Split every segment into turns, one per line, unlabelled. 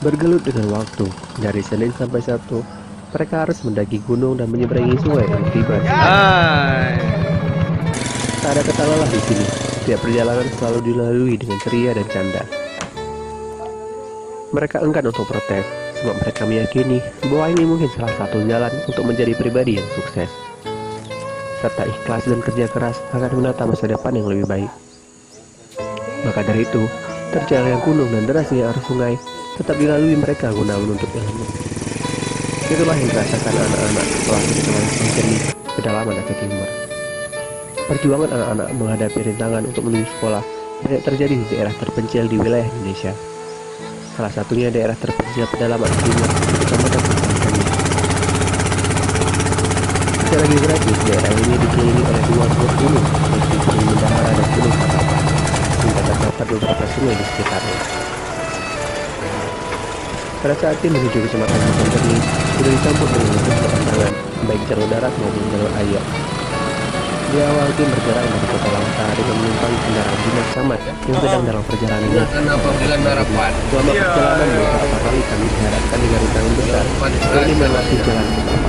Bergelut dengan waktu, dari Senin sampai Sabtu, mereka harus mendaki gunung dan menyeberangi sungai yang tiba. Tak ada kata lelah di sini. Setiap perjalanan selalu dilalui dengan ceria dan canda. Mereka enggan untuk protes, sebab mereka meyakini bahwa ini mungkin salah satu jalan untuk menjadi pribadi yang sukses. Serta ikhlas dan kerja keras akan menata masa depan yang lebih baik. Maka dari itu, terjalnya gunung dan derasnya arus sungai tetap dilalui mereka guna menuntut ilmu. Itulah yang dirasakan anak-anak setelah Kecamatan Pangcernih, pedalaman Aceh Timur. Perjuangan anak-anak menghadapi rintangan untuk menuju sekolah banyak terjadi di daerah terpencil di wilayah Indonesia. Salah satunya daerah terpencil pedalaman Aceh Timur, Kecamatan Pangcernih. Tidak lagi gratis, daerah ini dikelilingi oleh dua buah gunung, yaitu Gunung Mendahara dan Gunung Katapa, hingga terdapat beberapa sungai di sekitarnya. Pada saat tim menuju Kecamatan Pangcernih sudah dicampur dengan beberapa tantangan, baik jalur darat maupun jalur air. Di awal tim bergerak dari Kota Langka dengan menumpang kendaraan dinas camat yang sedang dalam perjalanan. Selama perjalanan beberapa kali kami dihadapkan dengan rintangan besar, yakni melewati jalan kepala.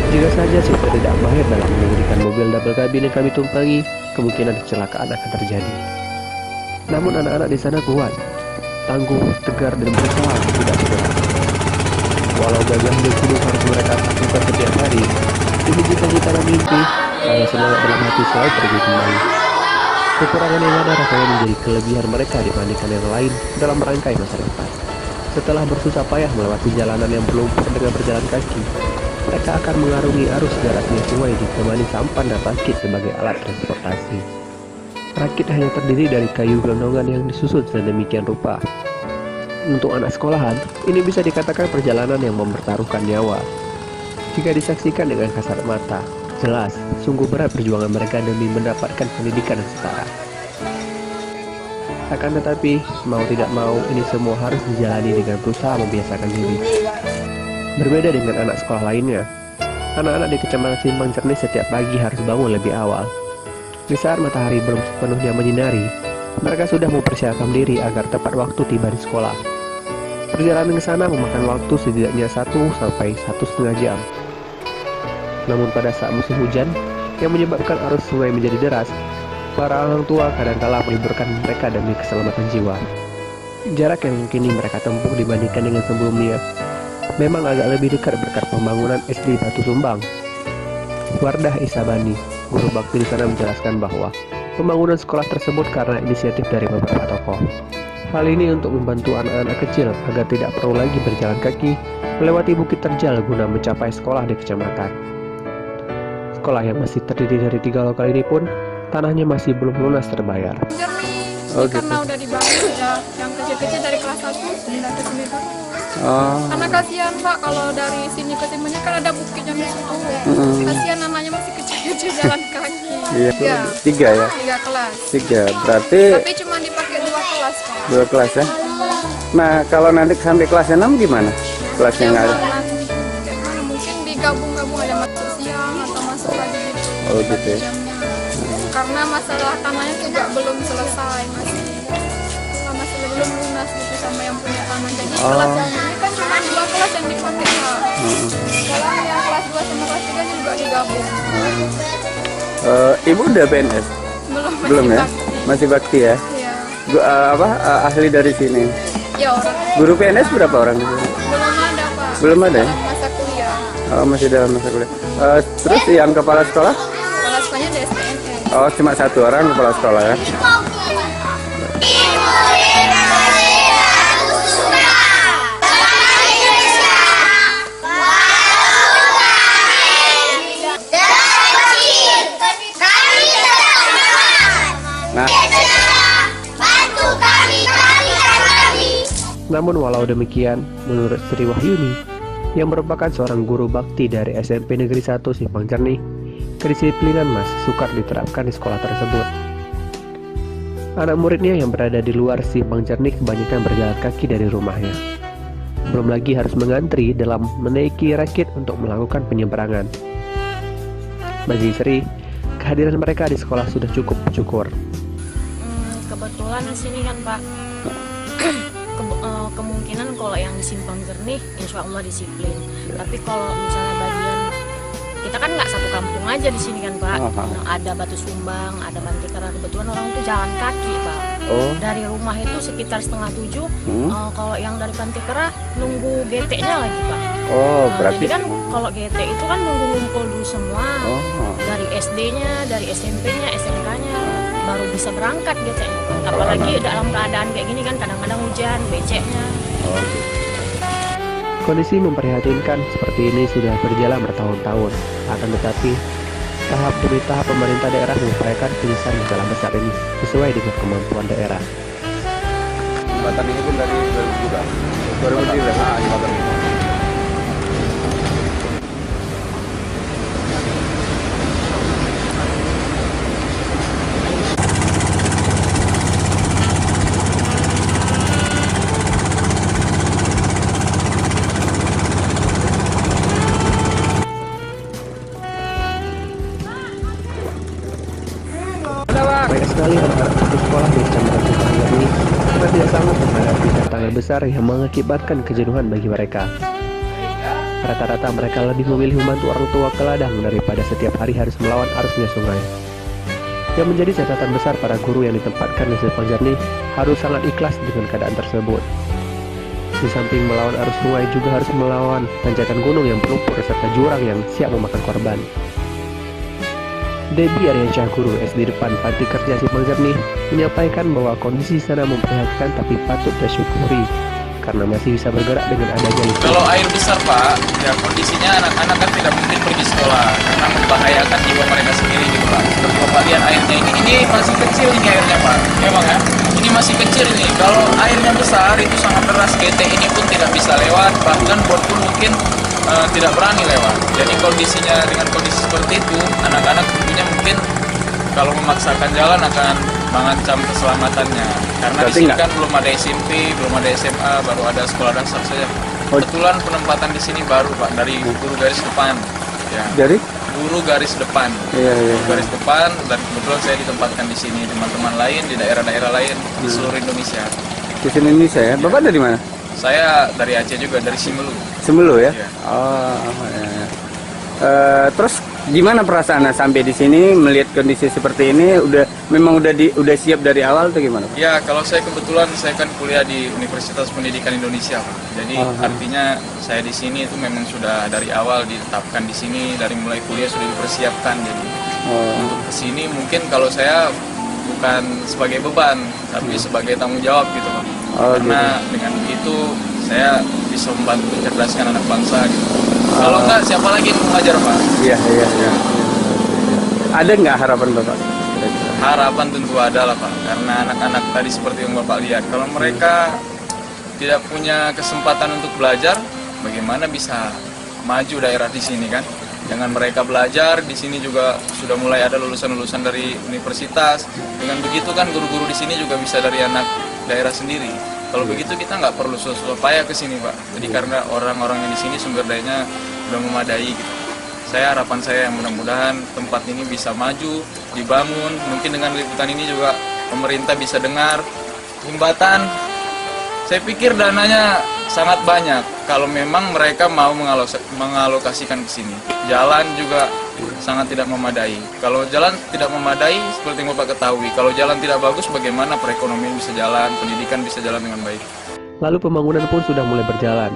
Jika saja supir tidak mahir dalam mengemudikan mobil double cabin yang kami tumpangi, kemungkinan kecelakaan akan terjadi. Namun anak-anak di sana kuat, tangguh, tegar, dan berusaha tidak bergerak. Walau gagahnya gunung harus mereka lakukan setiap hari, demi cita-cita dan mimpi, saya semangat dalam hati selalu pergi kembali. Kekurangan yang ada rasanya menjadi kelebihan mereka dibandingkan yang lain dalam merangkai masa depan. Setelah bersusah payah melewati jalanan yang berlumpur dengan berjalan kaki, mereka akan mengarungi arus derasnya sungai ditemani sampan dan rakit sebagai alat transportasi. Rakit hanya terdiri dari kayu gelondongan yang disusun sedemikian rupa. Untuk anak sekolahan, ini bisa dikatakan perjalanan yang mempertaruhkan nyawa. Jika disaksikan dengan kasat mata, jelas, sungguh berat perjuangan mereka demi mendapatkan pendidikan yang setara. Akan tetapi, mau tidak mau, ini semua harus dijalani dengan berusaha membiasakan diri. Berbeda dengan anak sekolah lainnya, anak-anak di Kecamatan Simpang Cernih setiap pagi harus bangun lebih awal. Di saat matahari belum sepenuhnya menyinari, mereka sudah mempersiapkan diri agar tepat waktu tiba di sekolah. Perjalanan ke sana memakan waktu setidaknya 1 sampai 1,5 jam. Namun pada saat musim hujan yang menyebabkan arus sungai menjadi deras, para orang tua kadangkala meliburkan mereka demi keselamatan jiwa. Jarak yang kini mereka tempuh dibandingkan dengan sebelumnya memang agak lebih dekat berkat pembangunan SD Batu Sumbang. Wardah Isabani, guru bakti di sana, menjelaskan bahwa pembangunan sekolah tersebut karena inisiatif dari beberapa tokoh. Hal ini untuk membantu anak-anak kecil agar tidak perlu lagi berjalan kaki melewati bukit terjal guna mencapai sekolah di kecamatan. Sekolah yang masih terdiri dari 3 lokal ini pun tanahnya masih belum lunas terbayar.
Karena udah dibangun ya, yang kecil-kecil dari kelas 1 pindah ke sini terus. Karena kasihan Pak, kalau dari sini ke Timunya kan ada bukitnya di situ. Kasihan anaknya masih kecil-kecil jalan kaki.
Iya. 3 ya?
3 kelas.
3, berarti
Tapi cuma dipakai 2 kelas Pak.
2 kelas ya? Nah, kalau nanti sampai kelas 6 gimana? Kelasnya nggak ada?
Mungkin digabung-gabung, ada masuk siang atau masuk pagi gitu.
Oh gitu ya?
Jamnya. Karena masalah tanahnya juga belum selesai, masih belum lunas gitu sama yang punya tanah. Jadi kelas ini kan cuma 2 kelas yang dipakai Pak. Kalau yang kelas 2 sama kelas 3 juga digabung.
Ibu udah PNS?
Belum
ya?
bakti.
Masih bakti ya?
Iya.
Ahli dari sini.
Ya orang.
Guru PNS berapa orang?
Belum ada Pak.
Belum ada ya?
Dalam masa kuliah.
Oh, masih dalam masa kuliah. Terus yang kepala sekolah?
Kepala sekolahnya di STNN.
Oh, cuma 1 orang kepala sekolah ya?
Namun walau demikian, menurut Sri Wahyuni, yang merupakan seorang guru bakti dari SMP Negeri 1 Simpang Cernih, kedisiplinan masih sukar diterapkan di sekolah tersebut. Anak muridnya yang berada di luar Simpang Cernih kebanyakan berjalan kaki dari rumahnya. Belum lagi harus mengantri dalam menaiki rakit untuk melakukan penyeberangan. Bagi Sri, kehadiran mereka di sekolah sudah cukup bersyukur.
Kebetulan di sini kan Pak, kemungkinan kemungkinan kalau yang di Simpang Jernih insya Allah disiplin. Tapi kalau misalnya bagian kita kan nggak satu kampung aja di sini kan Pak. Ada Batu Sumbang, ada Pantai Kerah. Kebetulan orang itu jalan kaki Pak. Dari rumah itu sekitar 6:30. Kalau yang dari Pantai Kerah nunggu GT-nya lagi Pak.
Berarti
jadi kan kalau GT itu kan nunggu ngumpul dulu semua. Dari SD-nya, dari SMP-nya, SMK-nya baru bisa berangkat GT-nya. Apalagi dalam keadaan kayak gini kan kadang-kadang hujan, beceknya.
Kondisi memprihatinkan seperti ini sudah berjalan bertahun-tahun. Akan tetapi, tahap demi tahap pemerintah daerah mengupayakan penyelesaian masalah besar ini sesuai dengan kemampuan daerah.
jembatan ini pun dari 2013. Jembatan ini.
Banyak sekali anak-anak putus sekolah di Kecamatan Simpang Jernih karena tidak sanggup menghadapi tantangan besar yang mengakibatkan kejenuhan bagi mereka. Rata-rata mereka lebih memilih membantu orang tua ke ladang daripada setiap hari harus melawan arusnya sungai. Yang menjadi catatan besar para guru yang ditempatkan di Simpang Jernih harus sangat ikhlas dengan keadaan tersebut. Di samping melawan arus sungai juga harus melawan tanjakan gunung yang berlumpur serta jurang yang siap memakan korban. Debbie Aryansyah, guru SD depan Panti Kerja Simpang Jernih, menyampaikan bahwa kondisi sana memprihatinkan tapi patut disyukuri karena masih bisa bergerak dengan adanya listrik.
Kalau air besar Pak, ya kondisinya anak-anak kan tidak mungkin pergi sekolah karena membahayakan jiwa mereka sendiri gitu Pak. Seperti Bapak lihat airnya ini masih kecil ini airnya Pak, memang ya. Ini masih kecil ini. Kalau airnya besar itu sangat deras, GT ini pun tidak bisa lewat, bahkan bot pun mungkin tidak berani lewat. Jadi kondisinya dengan kondisi seperti itu, anak-anak tentunya mungkin kalau memaksakan jalan akan mengancam keselamatannya. Karena di sini kan belum ada SMP, belum ada SMA, baru ada sekolah dasar saja. Kebetulan penempatan di sini baru Pak, dari guru garis depan. Ya.
Dari
guru garis depan. Guru garis depan, dan kebetulan saya ditempatkan di sini. Teman-teman lain di daerah-daerah lain di seluruh Indonesia.
Di seluruh Indonesia ya. Bapak dari mana?
Saya dari Aceh juga, dari Simelu.
Simelu ya?
Iya.
Ya. Terus gimana perasaannya sampai di sini melihat kondisi seperti ini? Memang udah siap dari awal atau gimana?
Ya, kalau saya kebetulan saya kan kuliah di Universitas Pendidikan Indonesia, Pak. Jadi artinya saya di sini itu memang sudah dari awal ditetapkan di sini, dari mulai kuliah sudah dipersiapkan. Jadi untuk kesini mungkin kalau saya bukan sebagai beban, tapi sebagai tanggung jawab gitu, Pak. Karena dengan begitu saya bisa membantu mencerdaskan anak bangsa gitu. Kalau enggak, siapa lagi yang mengajar Pak?
Iya. Ada nggak harapan Bapak?
Harapan tentu ada lah Pak, karena anak-anak tadi seperti yang Bapak lihat, kalau mereka tidak punya kesempatan untuk belajar, bagaimana bisa maju daerah di sini kan? Dengan mereka belajar, di sini juga sudah mulai ada lulusan-lulusan dari universitas. Dengan begitu kan guru-guru di sini juga bisa dari anak daerah sendiri. Kalau begitu kita nggak perlu susah payah ke sini Pak. Jadi karena orang-orang yang di sini sumber dayanya sudah memadai gitu. Harapan saya mudah-mudahan tempat ini bisa maju, dibangun. Mungkin dengan liputan ini juga pemerintah bisa dengar. Jembatan, saya pikir dananya sangat banyak kalau memang mereka mau mengalokasikan ke sini. Jalan juga sangat tidak memadai. Kalau jalan tidak memadai, seperti yang Bapak ketahui, kalau jalan tidak bagus, bagaimana perekonomian bisa jalan, pendidikan bisa jalan dengan baik.
Lalu pembangunan pun sudah mulai berjalan.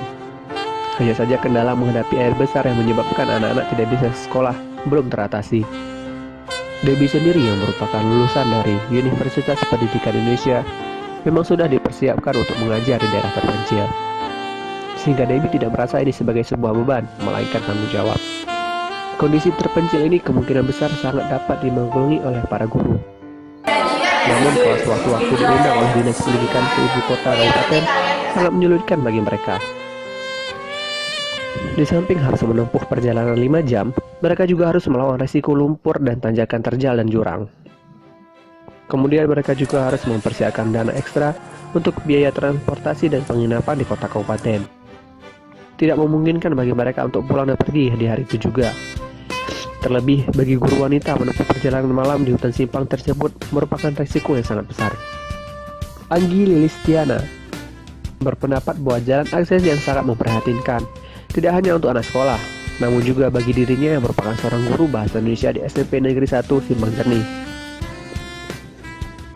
Hanya saja kendala menghadapi air besar yang menyebabkan anak-anak tidak bisa sekolah belum teratasi. Debbie sendiri yang merupakan lulusan dari Universitas Pendidikan Indonesia memang sudah dipersiapkan untuk mengajar di daerah terpencil. Sehingga Debbie tidak merasa ini sebagai sebuah beban, melainkan tanggung jawab. Kondisi terpencil ini kemungkinan besar sangat dapat dimaklumi oleh para guru. Namun kalau sewaktu-waktu diundang oleh Dinas Pendidikan ke ibu kota kabupaten, sangat menyulitkan bagi mereka. Di samping harus menempuh perjalanan 5 jam, mereka juga harus melawan resiko lumpur dan tanjakan terjal dan jurang. Kemudian mereka juga harus mempersiapkan dana ekstra untuk biaya transportasi dan penginapan di kota kabupaten. Tidak memungkinkan bagi mereka untuk pulang dan pergi di hari itu juga. Terlebih bagi guru wanita menempuh perjalanan malam di hutan simpang tersebut merupakan resiko yang sangat besar. Anggi Lilistiana, berpendapat bahwa jalan akses yang sangat memprihatinkan, tidak hanya untuk anak sekolah, namun juga bagi dirinya yang merupakan seorang guru bahasa Indonesia di SMP Negeri 1 Simpang Jernih.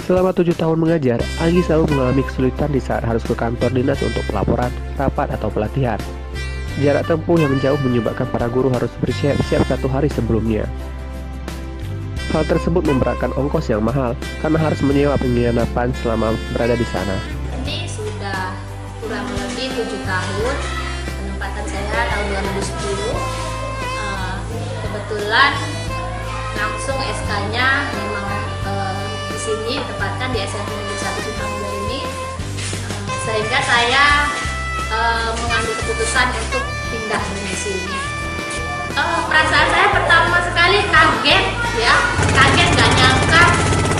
Selama 7 tahun mengajar, Anggi selalu mengalami kesulitan di saat harus ke kantor dinas untuk pelaporan, rapat, atau pelatihan. Jarak tempuh yang jauh menyebabkan para guru harus bersiap-siap 1 hari sebelumnya. Hal tersebut memberatkan ongkos yang mahal karena harus menyewa penginapan selama berada di sana.
Ini sudah kurang lebih 7 tahun penempatan saya tahun 2010. Kebetulan langsung SK-nya memang di sini tempatkan di SMP Negeri 1 Simpang ini, sehingga saya mengambil keputusan untuk pindah dari sini. Perasaan saya pertama sekali kaget ya, kaget gak nyangka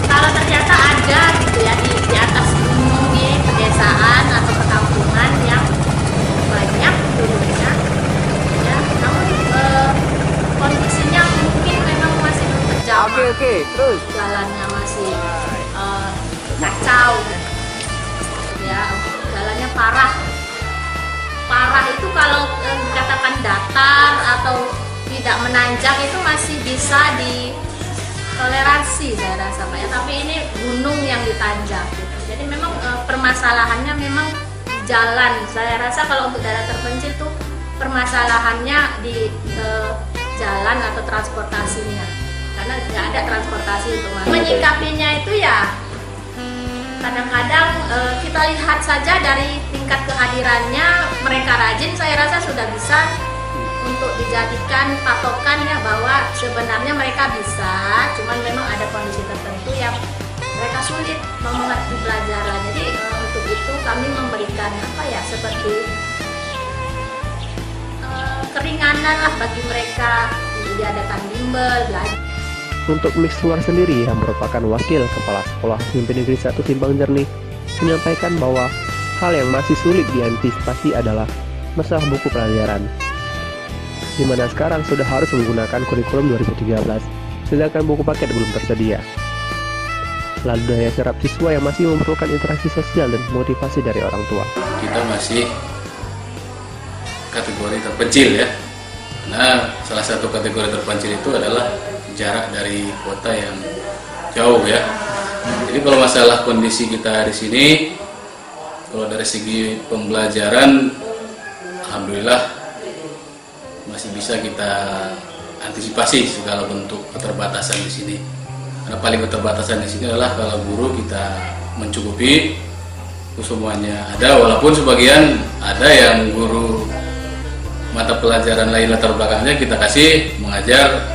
kalau ternyata ada gitu ya di atas gunung di pedesaan atau perkampungan yang banyak penduduknya ya, namun kondisinya mungkin memang masih belum terjamah.
Oke, terus
Jalannya masih kacau ya, jalannya parah itu kalau dikatakan datar atau tidak menanjak itu masih bisa ditoleransi saya rasa Pak ya, tapi ini gunung yang ditanjak gitu. Jadi memang permasalahannya memang jalan. Saya rasa kalau untuk daerah terpencil tuh permasalahannya di jalan atau transportasinya, karena nggak ada transportasi untuk menyikapinya itu ya. Kadang-kadang kita lihat saja dari tingkat kehadirannya, mereka rajin, saya rasa sudah bisa untuk dijadikan patokan ya, bahwa sebenarnya mereka bisa, cuman memang ada kondisi tertentu yang mereka sulit mengerti pelajaran. Jadi untuk itu kami memberikan seperti keringanan lah bagi mereka, diadakan bimbel, belajar.
Untuk Miswar sendiri yang merupakan wakil kepala sekolah SMP Negeri 1 Simpang Jernih menyampaikan bahwa hal yang masih sulit diantisipasi adalah masalah buku pelajaran, di mana sekarang sudah harus menggunakan kurikulum 2013, sedangkan buku paket belum tersedia. Lalu daya serap siswa yang masih memerlukan interaksi sosial dan motivasi dari orang tua.
Kita masih kategori terpencil ya. Nah, salah satu kategori terpencil itu adalah jarak dari kota yang jauh ya. Jadi kalau masalah kondisi kita di sini, kalau dari segi pembelajaran, alhamdulillah masih bisa kita antisipasi segala bentuk keterbatasan di sini. Karena paling keterbatasan di sini adalah kalau guru kita mencukupi, itu semuanya ada. Walaupun sebagian ada yang guru mata pelajaran lain latar belakangnya kita kasih mengajar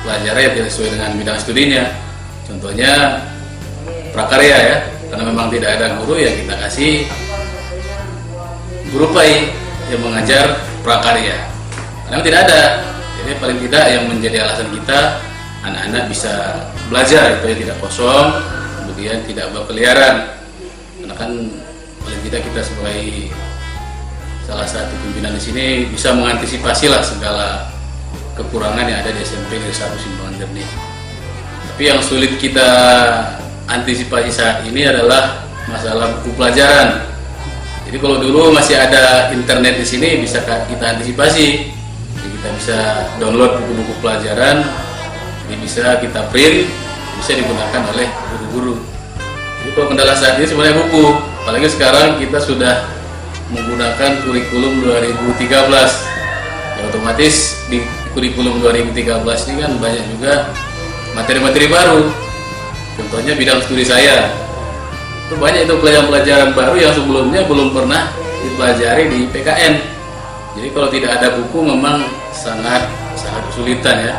pelajaran yang tidak sesuai dengan bidang studinya. Contohnya prakarya ya, karena memang tidak ada guru ya kita kasih guru pai yang mengajar prakarya. Karena tidak ada, jadi paling tidak yang menjadi alasan kita anak-anak bisa belajar itu ya, tidak kosong, kemudian tidak berkeliaran. Karena kan paling tidak kita sebagai salah satu pimpinan di sini bisa mengantisipasi lah segala kekurangan yang ada di SMP Negeri 1 Simpang Jernih. Tapi yang sulit kita antisipasi saat ini adalah masalah buku pelajaran. Jadi kalau dulu masih ada internet di sini bisa kita antisipasi. Jadi kita bisa download buku-buku pelajaran, jadi bisa kita print, bisa digunakan oleh guru-guru. Jadi kalau kendala saat ini sebenarnya buku, apalagi sekarang kita sudah menggunakan kurikulum 2013. Ya, otomatis di kurikulum 2013 ini kan banyak juga materi-materi baru. Contohnya bidang studi saya, itu banyak itu pelajaran-pelajaran baru yang sebelumnya belum pernah dipelajari di PKN. Jadi kalau tidak ada buku memang sangat kesulitan ya.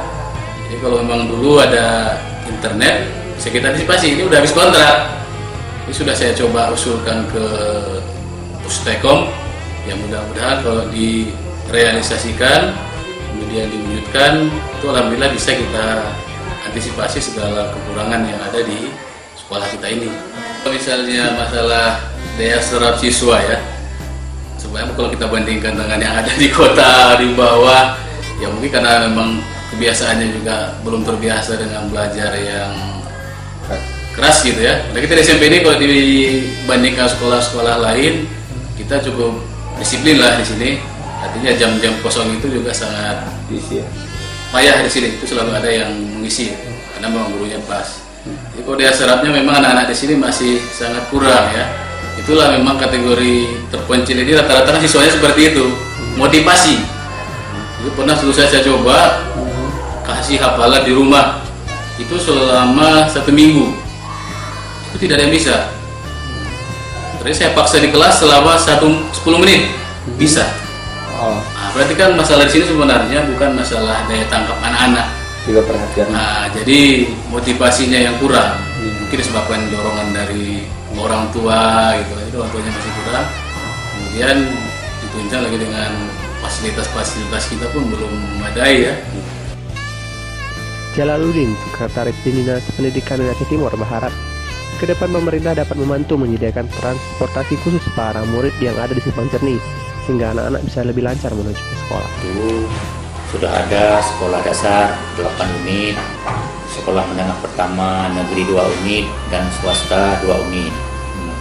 Jadi kalau memang dulu ada internet bisa kita antisipasi. Ini udah habis kontrak, ini sudah saya coba usulkan ke Pustekom, yang mudah-mudahan kalau direalisasikan kemudian diwujudkan, itu alhamdulillah bisa kita antisipasi segala kekurangan yang ada di sekolah kita ini. Misalnya masalah daya serap siswa ya, sebenarnya kalau kita bandingkan dengan yang ada di kota di bawah, ya mungkin karena memang kebiasaannya juga belum terbiasa dengan belajar yang keras gitu ya. Nah, kita di SMP ini kalau dibandingkan sekolah-sekolah lain kita cukup disiplin lah di sini. Artinya jam-jam kosong itu juga sangat payah di sini. Itu selalu ada yang mengisi karena memang gurunya pas. Jadi kode serapnya memang anak-anak di sini masih sangat kurang ya. Itulah memang kategori terpencil ini rata-rata siswanya seperti itu. Motivasi. Itu pernah saya coba kasih hafalan di rumah itu selama 1 minggu. Itu tidak ada yang bisa. Terus saya paksa di kelas selama 10 menit bisa. Nah, berarti kan masalah di sini sebenarnya bukan masalah daya tangkap anak-anak,
Juga perhatian.
nah, jadi motivasinya yang kurang. Mungkin disebabkan dorongan dari orang tua gitu, itu orang tuanya masih kurang. Kemudian ditunjang lagi dengan fasilitas-fasilitas kita pun belum memadai ya.
Jalaluddin, Sekretaris Dinas Pendidikan Aceh Timur, berharap ke depan pemerintah dapat membantu menyediakan transportasi khusus para murid yang ada di Simpang Jernih, sehingga anak-anak bisa lebih lancar menuju ke sekolah.
Itu sudah ada sekolah dasar 8 unit, sekolah menengah pertama negeri 2 unit, dan swasta 2 unit.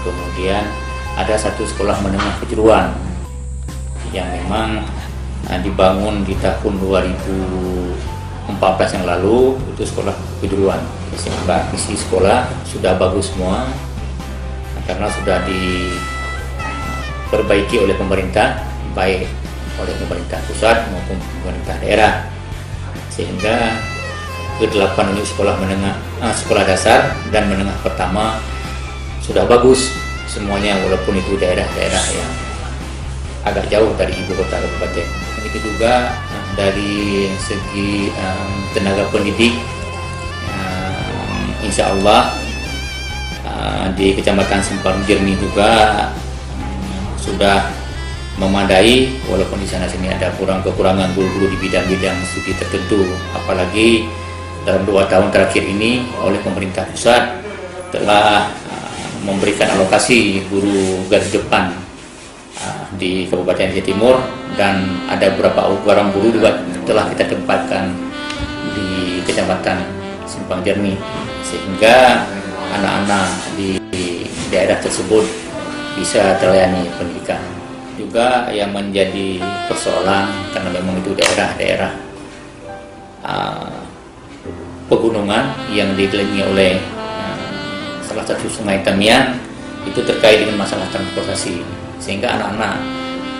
Kemudian ada satu sekolah menengah kejuruan yang memang dibangun di tahun 2014 yang lalu, itu sekolah kejuruan. Sehingga isi sekolah sudah bagus semua karena sudah diperbaiki oleh pemerintah, baik oleh pemerintah pusat maupun pemerintah daerah, sehingga ke-8 unit sekolah menengah, sekolah dasar dan menengah pertama sudah bagus semuanya, walaupun itu daerah-daerah yang agak jauh dari ibu kota kabupaten. Itu juga dari segi tenaga pendidik, insya Allah di Kecamatan Simpang Jernih juga sudah memadai, walaupun di sana sini ada kekurangan guru-guru di bidang-bidang studi tertentu. Apalagi dalam 2 tahun terakhir ini oleh pemerintah pusat telah memberikan alokasi guru garis depan di Kabupaten Aceh Timur, dan ada beberapa orang guru juga telah kita tempatkan di Kecamatan Simpang Jernih, sehingga anak-anak di daerah tersebut bisa terlayani pendidikan. Juga yang menjadi persoalan karena memang itu daerah-daerah pegunungan yang dikelilingi oleh salah satu sungai Tamiang, itu terkait dengan masalah transportasi, sehingga anak-anak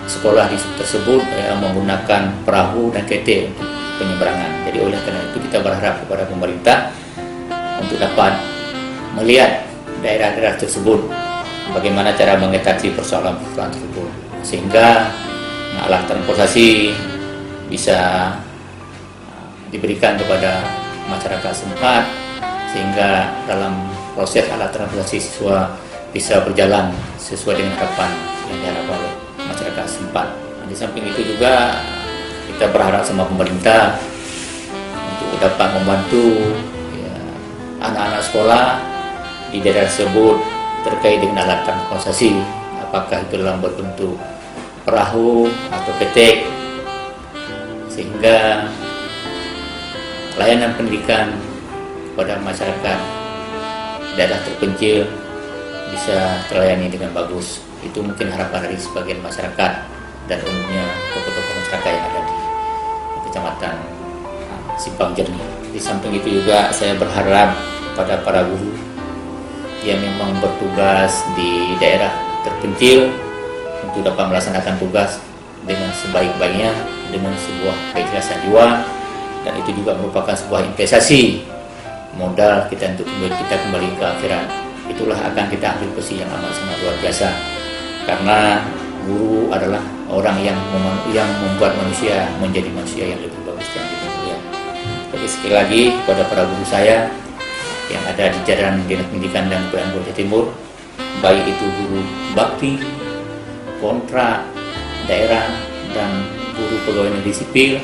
sekolah di tersebut menggunakan perahu dan kete untuk penyeberangan. Jadi oleh karena itu kita berharap kepada pemerintah untuk dapat melihat daerah-daerah tersebut bagaimana cara mengatasi persoalan tersebut, sehingga alat transportasi bisa diberikan kepada masyarakat setempat, sehingga dalam proses alat transportasi siswa bisa berjalan sesuai dengan harapan yang diharapkan oleh masyarakat setempat. Di samping itu juga kita berharap sama pemerintah untuk dapat membantu anak-anak sekolah di daerah tersebut terkait dengan alat transportasi, apakah itu dalam berbentuk perahu atau ketek, sehingga layanan pendidikan kepada masyarakat daerah terpencil bisa terlayani dengan bagus. Itu mungkin harapan dari sebagian masyarakat dan umumnya tokoh-tokoh masyarakat yang ada di Kecamatan Simpang Jernih. Di samping itu juga saya berharap pada para guru yang memang bertugas di daerah terpencil untuk dapat melaksanakan tugas dengan sebaik-baiknya, dengan sebuah keikhlasan jiwa, dan itu juga merupakan sebuah investasi modal kita untuk kita kembali ke akhirat. Itulah akan kita ambil posisi yang amat sangat luar biasa, karena guru adalah orang yang membuat manusia menjadi manusia yang lebih bagus dan lebih mulia. Jadi sekali lagi kepada para guru saya yang ada di jajaran Dinas Pendidikan dan Kebudayaan Aceh Timur, baik itu guru bakti, kontrak, daerah, dan guru pegawai negeri sipil,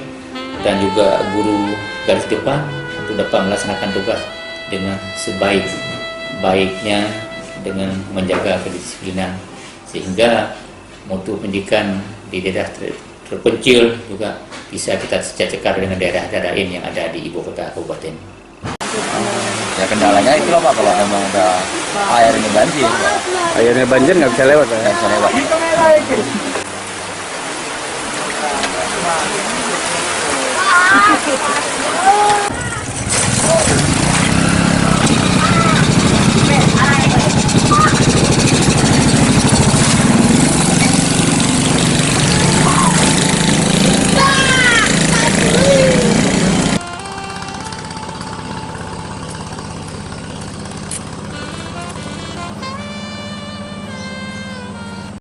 dan juga guru garis depan, untuk dapat melaksanakan tugas dengan sebaik-baiknya dengan menjaga kedisiplinan, sehingga mutu pendidikan di daerah terpencil juga bisa kita cekar dengan daerah-daerah lain yang ada di ibu kota kabupaten.
Ya kendalanya itu Pak, kalau memang udah air ini banjir, Pak.
Airnya banjir nggak bisa lewat, Pak, ya?
Nggak bisa lewat.